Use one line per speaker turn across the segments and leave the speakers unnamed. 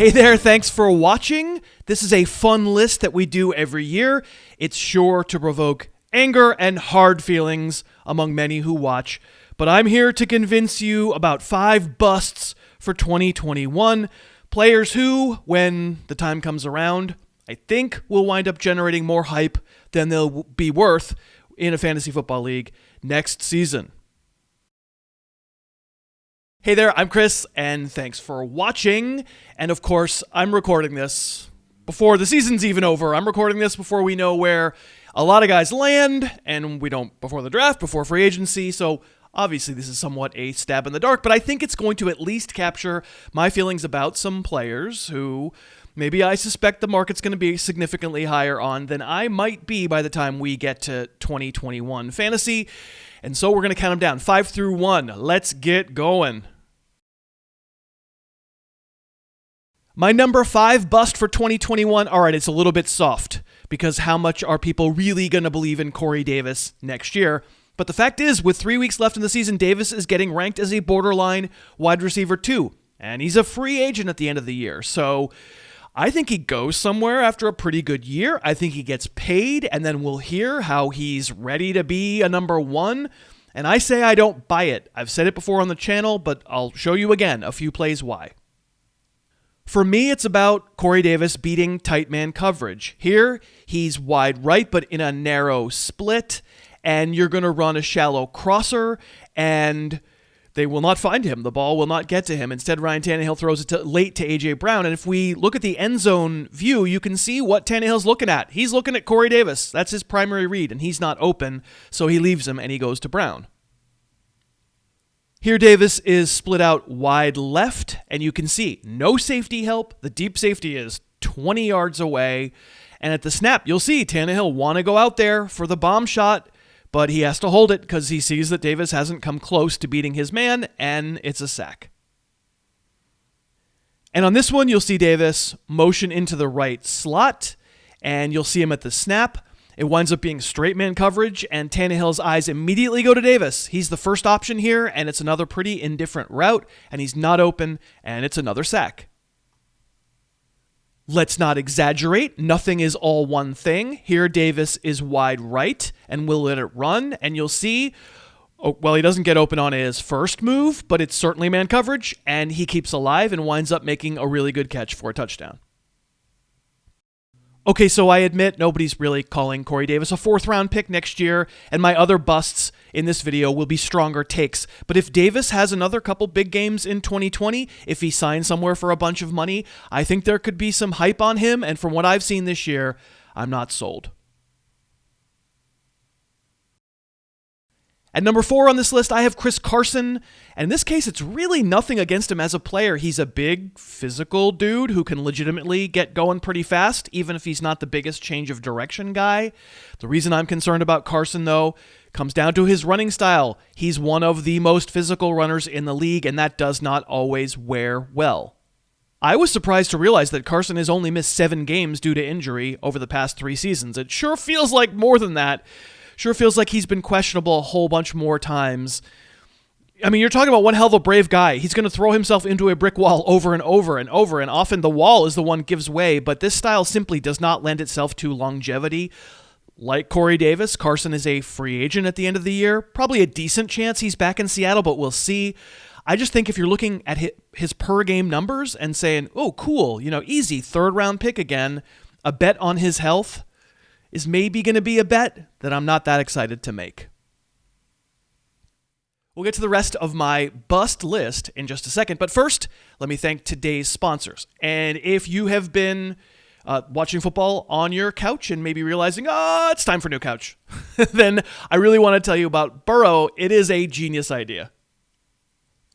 Hey there, thanks for watching. This is a fun list that we do every year. It's sure to provoke anger and hard feelings among many who watch, but I'm here to convince you about 5 busts for 2021. Players who, when the time comes around, I think will wind up generating more hype than they'll be worth in a fantasy football league next season. Hey there, I'm Chris, and thanks for watching. And of course, I'm recording this before the season's even over. I'm recording this before we know where a lot of guys land, and we don't before the draft, before free agency. So obviously this is somewhat a stab in the dark, but I think it's going to at least capture my feelings about some players who maybe I suspect the market's going to be significantly higher on than I might be by the time we get to 2021 fantasy. And so we're going to count them down, 5 through 1. Let's get going. My number 5 bust for 2021, all right, it's a little bit soft, because how much are people really going to believe in Corey Davis next year? But the fact is, with 3 weeks left in the season, Davis is getting ranked as a borderline wide receiver 2, and he's a free agent at the end of the year. So I think he goes somewhere after a pretty good year. I think he gets paid, and then we'll hear how he's ready to be a number 1. And I say I don't buy it. I've said it before on the channel, but I'll show you again a few plays why. For me, it's about Corey Davis beating tight man coverage. Here, he's wide right, but in a narrow split, and you're going to run a shallow crosser, and they will not find him. The ball will not get to him. Instead, Ryan Tannehill throws it late to A.J. Brown, and if we look at the end zone view, you can see what Tannehill's looking at. He's looking at Corey Davis. That's his primary read, and he's not open, so he leaves him, and he goes to Brown. Here, Davis is split out wide left, and you can see no safety help. The deep safety is 20 yards away, and at the snap, you'll see Tannehill want to go out there for the bomb shot, but he has to hold it because he sees that Davis hasn't come close to beating his man, and it's a sack. And on this one, you'll see Davis motion into the right slot, and you'll see him at the snap. It winds up being straight man coverage, and Tannehill's eyes immediately go to Davis. He's the first option here, and it's another pretty indifferent route, and he's not open, and it's another sack. Let's not exaggerate. Nothing is all one thing. Here, Davis is wide right, and will let it run, and you'll see, well, he doesn't get open on his first move, but it's certainly man coverage, and he keeps alive and winds up making a really good catch for a touchdown. Okay, so I admit nobody's really calling Corey Davis a 4th-round pick next year, and my other busts in this video will be stronger takes. But if Davis has another couple big games in 2020, if he signs somewhere for a bunch of money, I think there could be some hype on him, and from what I've seen this year, I'm not sold. At number 4 on this list, I have Carson, and in this case, it's really nothing against him as a player. He's a big, physical dude who can legitimately get going pretty fast, even if he's not the biggest change of direction guy. The reason I'm concerned about Carson, though, comes down to his running style. He's one of the most physical runners in the league, and that does not always wear well. I was surprised to realize that Carson has only missed 7 games due to injury over the past 3 seasons. It sure feels like more than that. Sure feels like he's been questionable a whole bunch more times. I mean, you're talking about one hell of a brave guy. He's going to throw himself into a brick wall over and over and over, and often the wall is the one that gives way, but this style simply does not lend itself to longevity. Like Corey Davis, Carson is a free agent at the end of the year. Probably a decent chance he's back in Seattle, but we'll see. I just think if you're looking at his per-game numbers and saying, oh, cool, easy, 3rd-round pick again, a bet on his health is maybe going to be a bet that I'm not that excited to make. We'll get to the rest of my bust list in just a second, but first, let me thank today's sponsors. And if you have been watching football on your couch and maybe realizing, it's time for a new couch, then I really want to tell you about Burrow. It is a genius idea.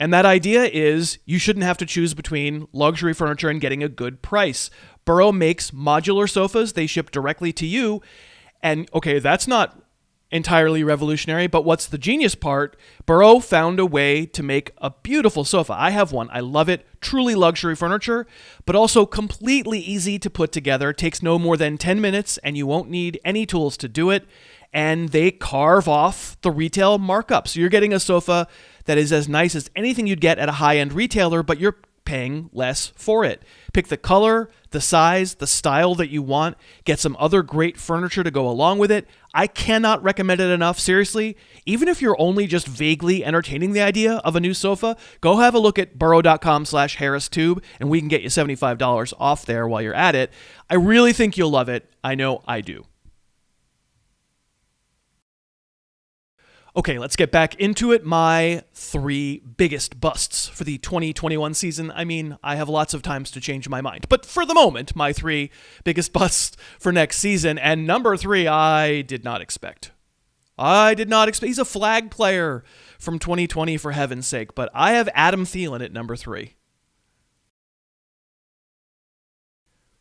And that idea is you shouldn't have to choose between luxury furniture and getting a good price. Burrow makes modular sofas. They ship directly to you. And okay, that's not entirely revolutionary, but what's the genius part? Burrow found a way to make a beautiful sofa. I have one. I love it. Truly luxury furniture, but also completely easy to put together. It takes no more than 10 minutes, and you won't need any tools to do it. And they carve off the retail markup. So you're getting a sofa that is as nice as anything you'd get at a high-end retailer, but you're paying less for it. Pick the color, the size, the style that you want. Get some other great furniture to go along with it. I cannot recommend it enough, seriously. Even if you're only just vaguely entertaining the idea of a new sofa, go have a look at burrow.com/HarrisTube, and we can get you $75 off there while you're at it. I really think you'll love it. I know I do. Okay, let's get back into it. My 3 biggest busts for the 2021 season. I mean, I have lots of times to change my mind. But for the moment, my 3 biggest busts for next season. And number 3, I did not expect. He's a flag player from 2020, for heaven's sake. But I have Adam Thielen at number 3.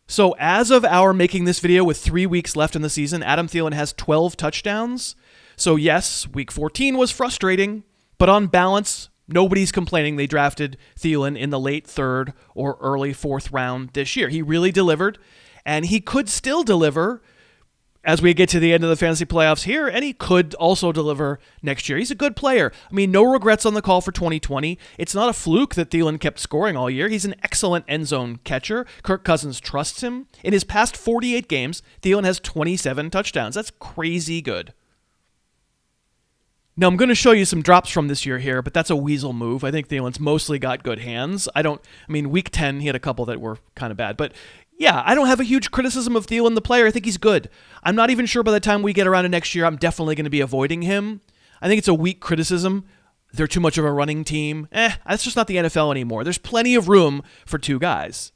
So as of our making this video with 3 weeks left in the season, Adam Thielen has 12 touchdowns. So yes, week 14 was frustrating, but on balance, nobody's complaining they drafted Thielen in the late 3rd or early 4th round this year. He really delivered, and he could still deliver as we get to the end of the fantasy playoffs here, and he could also deliver next year. He's a good player. I mean, no regrets on the call for 2020. It's not a fluke that Thielen kept scoring all year. He's an excellent end zone catcher. Kirk Cousins trusts him. In his past 48 games, Thielen has 27 touchdowns. That's crazy good. Now, I'm going to show you some drops from this year here, but that's a weasel move. I think Thielen's mostly got good hands. Week 10, he had a couple that were kind of bad. But yeah, I don't have a huge criticism of Thielen, the player. I think he's good. I'm not even sure by the time we get around to next year, I'm definitely going to be avoiding him. I think it's a weak criticism. They're too much of a running team. That's just not the NFL anymore. There's plenty of room for 2 guys.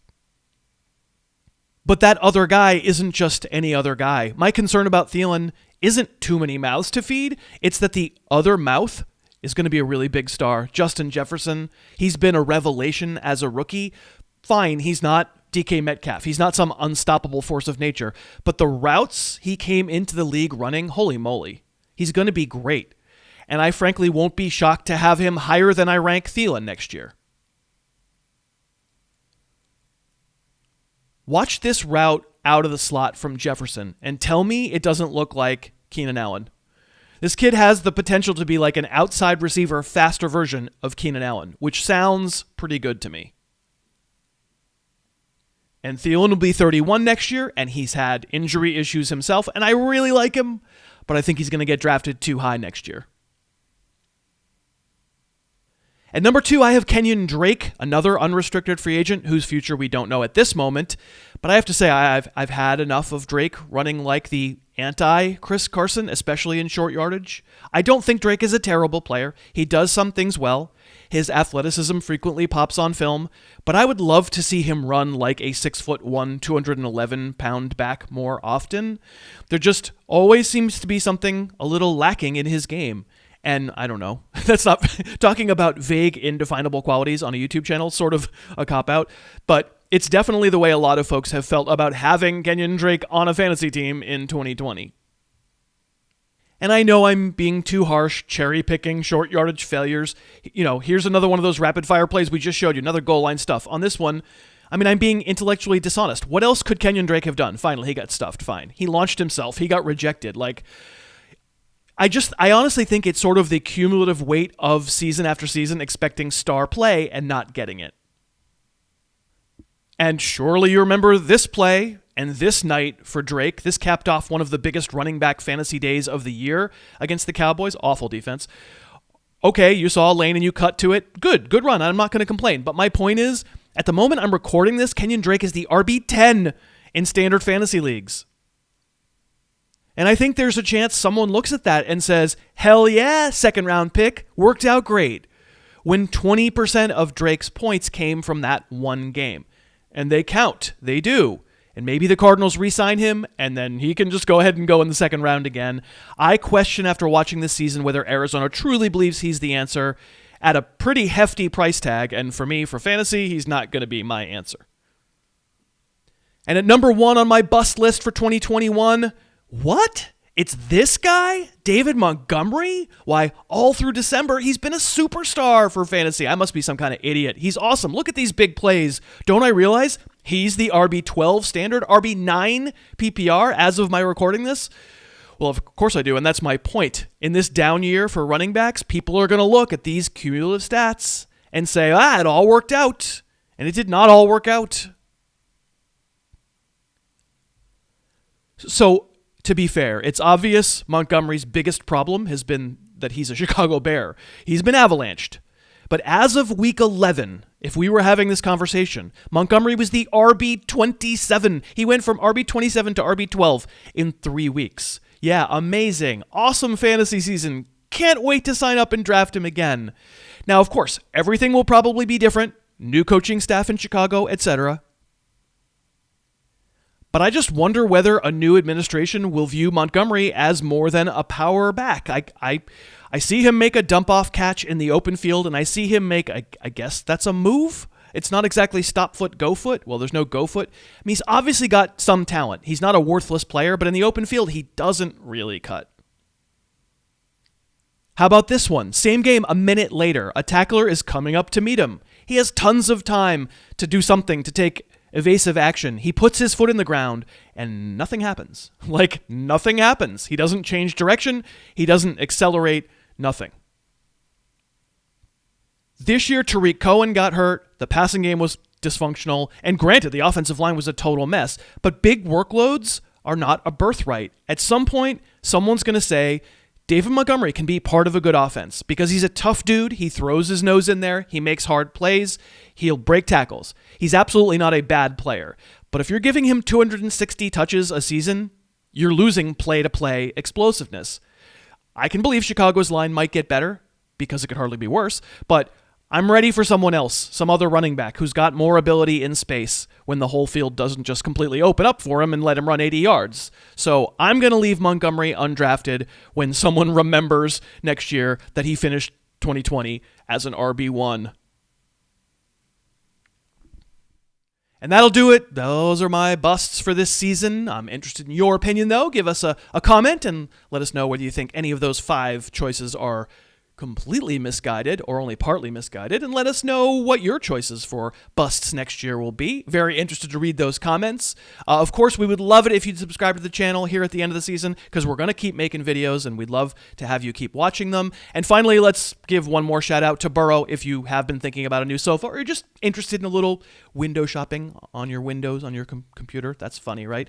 But that other guy isn't just any other guy. My concern about Thielen isn't too many mouths to feed. It's that the other mouth is going to be a really big star. Justin Jefferson, he's been a revelation as a rookie. Fine, he's not DK Metcalf. He's not some unstoppable force of nature. But the routes he came into the league running, holy moly, he's going to be great. And I frankly won't be shocked to have him higher than I rank Thielen next year. Watch this route out of the slot from Jefferson and tell me it doesn't look like Keenan Allen. This kid has the potential to be like an outside receiver, faster version of Keenan Allen, which sounds pretty good to me. And Thielen will be 31 next year, and he's had injury issues himself, and I really like him, but I think he's going to get drafted too high next year. At number 2, I have Kenyan Drake, another unrestricted free agent whose future we don't know at this moment. But I have to say, I've had enough of Drake running like the anti-Chris Carson, especially in short yardage. I don't think Drake is a terrible player. He does some things well. His athleticism frequently pops on film, but I would love to see him run like a 6'1", 211-pound back more often. There just always seems to be something a little lacking in his game. And I don't know, that's not talking about vague, indefinable qualities on a YouTube channel, sort of a cop-out, but it's definitely the way a lot of folks have felt about having Kenyan Drake on a fantasy team in 2020. And I know I'm being too harsh, cherry-picking short yardage failures. Here's another one of those rapid-fire plays we just showed you, another goal line stuff. On this one, I'm being intellectually dishonest. What else could Kenyan Drake have done? Finally, he got stuffed, fine. He launched himself, he got rejected, I honestly think it's sort of the cumulative weight of season after season expecting star play and not getting it. And surely you remember this play and this night for Drake. This capped off one of the biggest running back fantasy days of the year against the Cowboys. Awful defense. Okay, you saw a lane and you cut to it. Good run. I'm not going to complain. But my point is, at the moment I'm recording this, Kenyan Drake is the RB10 in standard fantasy leagues. And I think there's a chance someone looks at that and says, hell yeah, 2nd round pick, worked out great. When 20% of Drake's points came from that one game. And they count. They do. And maybe the Cardinals re-sign him, and then he can just go ahead and go in the 2nd round again. I question after watching this season whether Arizona truly believes he's the answer at a pretty hefty price tag. And for me, for fantasy, he's not going to be my answer. And at number 1 on my bust list for 2021... What? It's this guy? David Montgomery? Why, all through December, he's been a superstar for fantasy. I must be some kind of idiot. He's awesome. Look at these big plays. Don't I realize he's the RB12 standard, RB9 PPR as of my recording this? Well, of course I do, and that's my point. In this down year for running backs, people are going to look at these cumulative stats and say, it all worked out. And it did not all work out. So, to be fair, it's obvious Montgomery's biggest problem has been that he's a Chicago Bear. He's been avalanched. But as of week 11, if we were having this conversation, Montgomery was the RB27. He went from RB27 to RB12 in 3 weeks. Yeah, amazing. Awesome fantasy season. Can't wait to sign up and draft him again. Now, of course, everything will probably be different. New coaching staff in Chicago, etc. But I just wonder whether a new administration will view Montgomery as more than a power back. I see him make a dump-off catch in the open field, and I see him make, I guess that's a move? It's not exactly stop foot, go foot. Well, there's no go foot. I mean, he's obviously got some talent. He's not a worthless player, but in the open field, he doesn't really cut. How about this one? Same game a minute later. A tackler is coming up to meet him. He has tons of time to do something, to take evasive action. He puts his foot in the ground, and nothing happens. Like, nothing happens. He doesn't change direction. He doesn't accelerate. Nothing. This year, Tariq Cohen got hurt. The passing game was dysfunctional. And granted, the offensive line was a total mess. But big workloads are not a birthright. At some point, someone's going to say, David Montgomery can be part of a good offense because he's a tough dude. He throws his nose in there. He makes hard plays. He'll break tackles. He's absolutely not a bad player. But if you're giving him 260 touches a season, you're losing play-to-play explosiveness. I can believe Chicago's line might get better because it could hardly be worse, but I'm ready for someone else, some other running back who's got more ability in space when the whole field doesn't just completely open up for him and let him run 80 yards. So I'm going to leave Montgomery undrafted when someone remembers next year that he finished 2020 as an RB1. And that'll do it. Those are my busts for this season. I'm interested in your opinion, though. Give us a comment and let us know whether you think any of those 5 choices are completely misguided or only partly misguided, and let us know what your choices for busts next year will be. Very interested to read those comments. Of course, we would love it if you'd subscribe to the channel here at the end of the season, because we're going to keep making videos, and we'd love to have you keep watching them. And finally, let's give one more shout out to Burrow if you have been thinking about a new sofa, or you're just interested in a little window shopping on your Windows, on your computer. That's funny, right?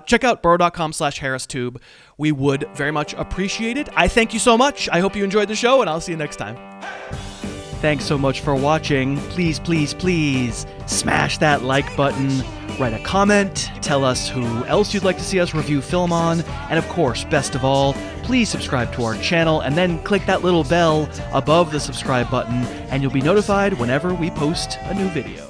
Check out burrow.com/HarrisTube. We would very much appreciate it. I thank you so much. I hope you enjoyed the show, and I'll see you next time. Thanks so much for watching. Please, please, please smash that like button, write a comment, tell us who else you'd like to see us review film on, and of course, best of all, please subscribe to our channel and then click that little bell above the subscribe button, and you'll be notified whenever we post a new video.